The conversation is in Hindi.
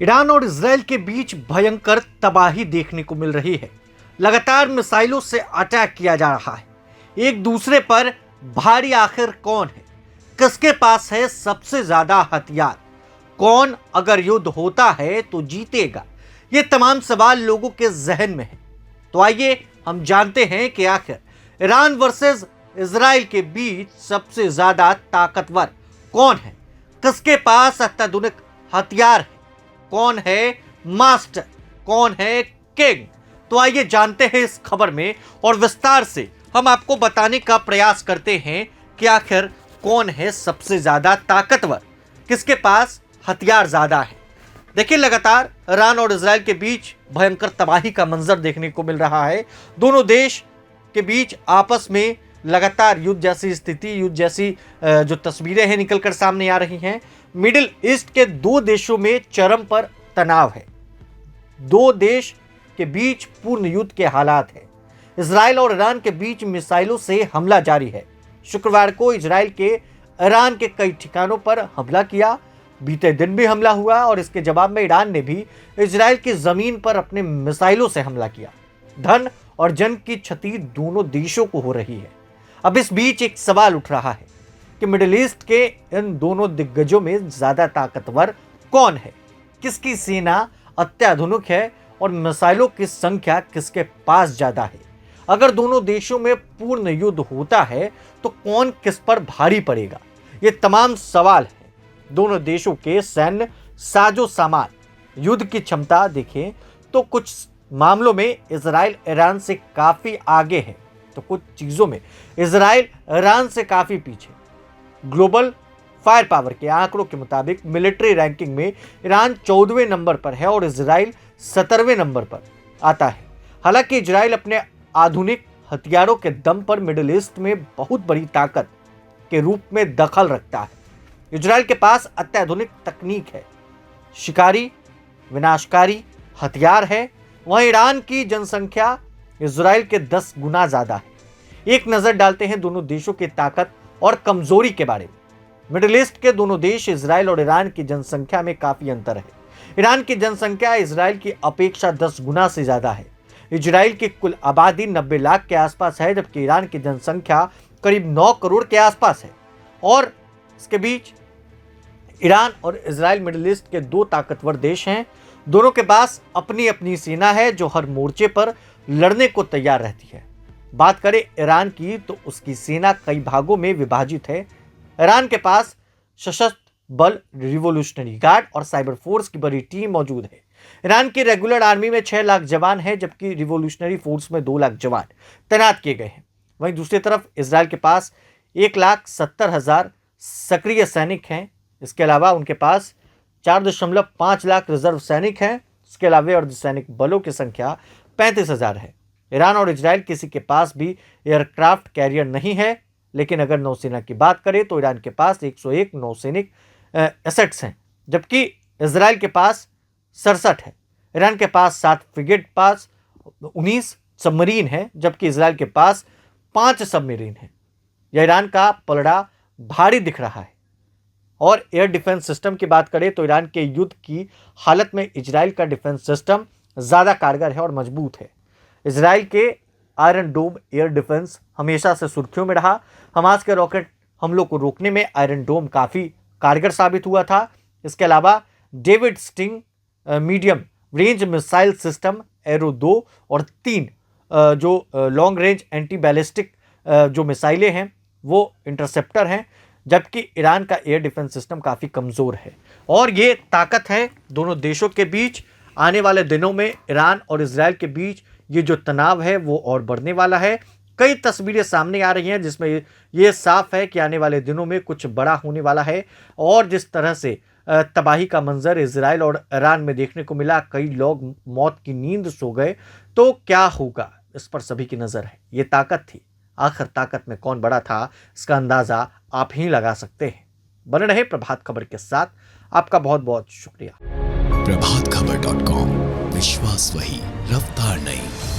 ईरान और इजराइल के बीच भयंकर तबाही देखने को मिल रही है। लगातार मिसाइलों से अटैक किया जा रहा है एक दूसरे पर। भारी आखिर कौन है? किसके पास है सबसे ज्यादा हथियार? कौन अगर युद्ध होता है तो जीतेगा? ये तमाम सवाल लोगों के जहन में है। तो आइए हम जानते हैं कि आखिर ईरान वर्सेस इजराइल के बीच सबसे ज्यादा ताकतवर कौन है? किसके पास अत्याधुनिक हथियार है? कौन है मास्टर? कौन है किंग? तो आइए जानते हैं इस खबर में और विस्तार से हम आपको बताने का प्रयास करते हैं कि आखिर कौन है सबसे ज्यादा ताकतवर, किसके पास हथियार ज्यादा है। देखिए, लगातार ईरान और इजराइल के बीच भयंकर तबाही का मंजर देखने को मिल रहा है। दोनों देश के बीच आपस में लगातार युद्ध जैसी स्थिति, युद्ध जैसी जो तस्वीरें हैं निकलकर सामने आ रही हैं। मिडिल ईस्ट के दो देशों में चरम पर तनाव है। दो देश के बीच पूर्ण युद्ध के हालात है। इजराइल और ईरान के बीच मिसाइलों से हमला जारी है। शुक्रवार को इजराइल के ईरान के कई ठिकानों पर हमला किया। बीते दिन भी हमला हुआ और इसके जवाब में ईरान ने भी इजराइल की जमीन पर अपने मिसाइलों से हमला किया। धन और जन की क्षति दोनों देशों को हो रही है। अब इस बीच एक सवाल उठ रहा है कि मिडिल ईस्ट के इन दोनों दिग्गजों में ज्यादा ताकतवर कौन है? किसकी सेना अत्याधुनिक है और मिसाइलों की संख्या किसके पास ज्यादा है? अगर दोनों देशों में पूर्ण युद्ध होता है तो कौन किस पर भारी पड़ेगा? ये तमाम सवाल हैं। दोनों देशों के सैन्य साजो सामान, युद्ध की क्षमता देखें तो कुछ मामलों में इजराइल ईरान से काफी आगे है, तो कुछ चीजों में इजराइल ईरान से काफी पीछे। ग्लोबल फायर पावर के आंकड़ों के मुताबिक मिलिट्री रैंकिंग में ईरान 14वें नंबर पर है और इजराइल 17वें नंबर पर आता है। हालांकि इजराइल अपने आधुनिक हथियारों के दम पर मिडिल ईस्ट में बहुत बड़ी ताकत के रूप में दखल रखता है। इजराइल के पास अत्याधुनिक तकनीक है, शिकारी विनाशकारी हथियार है। वहीं ईरान की जनसंख्या इजराइल के 10 गुना ज्यादा है। एक नजर डालते हैं दोनों देशों की ताकत और कमजोरी के बारे में। मिडिल ईस्ट के दोनों देश इजराइल और ईरान की जनसंख्या में काफी अंतर है। ईरान की जनसंख्या इजराइल की अपेक्षा 10 गुना से ज्यादा है। इजराइल की कुल आबादी 90 लाख के आसपास है, जबकि ईरान की जनसंख्या करीब 9 करोड़ के आसपास है। और इसके बीच ईरान और इजराइल मिडिल ईस्ट के दो ताकतवर देश हैं। दोनों के पास अपनी अपनी सेना है जो हर मोर्चे पर लड़ने को तैयार रहती है। बात करें ईरान की तो उसकी सेना कई भागों में विभाजित है। ईरान के पास सशस्त्र बल, रिवोल्यूशनरी गार्ड और साइबर फोर्स की बड़ी टीम मौजूद है। ईरान की रेगुलर आर्मी में 6 लाख जवान हैं, जबकि रिवोल्यूशनरी फोर्स में 2 लाख जवान तैनात किए गए हैं। वहीं दूसरी तरफ इजराइल के पास 1,70,000 सक्रिय सैनिक हैं। इसके अलावा उनके पास 4.5 लाख रिजर्व सैनिक हैं। इसके अलावा अर्धसैनिक बलों की संख्या 35,000 है। ईरान और इजराइल किसी के पास भी एयरक्राफ्ट कैरियर नहीं है, लेकिन अगर नौसेना की बात करें तो ईरान के पास 101 नौसैनिक एसेट्स हैं, जबकि इजराइल के पास 67 है। ईरान के पास 7 फ्रिगेट, पास 19 सबमरीन है, जबकि इजराइल के पास 5 सबमरीन है। यह ईरान का पलड़ा भारी दिख रहा है। और एयर डिफेंस सिस्टम की बात करें तो ईरान के युद्ध की हालत में इजराइल का डिफेंस सिस्टम ज़्यादा कारगर है और मजबूत है। इजराइल के आयरन डोम एयर डिफेंस हमेशा से सुर्खियों में रहा। हमास के रॉकेट हमलों को रोकने में आयरन डोम काफ़ी कारगर साबित हुआ था। इसके अलावा David sting medium range missile system arrow 2 और 3 जो लॉन्ग रेंज एंटी बैलिस्टिक जो मिसाइलें हैं वो इंटरसेप्टर हैं, जबकि ईरान का एयर डिफेंस सिस्टम काफ़ी कमज़ोर है। और ये ताकत है दोनों देशों के बीच। आने वाले दिनों में ईरान और इजराइल के बीच ये जो तनाव है वो और बढ़ने वाला है। कई तस्वीरें सामने आ रही हैं जिसमें ये साफ है कि आने वाले दिनों में कुछ बड़ा होने वाला है। और जिस तरह से तबाही का मंजर इजराइल और ईरान में देखने को मिला, कई लोग मौत की नींद सो गए, तो क्या होगा इस पर सभी की नज़र है। ये ताकत थी। आखिर ताकत में कौन बड़ा था, इसका अंदाज़ा आप ही लगा सकते हैं। बने रहे प्रभात खबर के साथ। आपका बहुत बहुत शुक्रिया। प्रभातखबर.com, विश्वास वही, रफ्तार नहीं।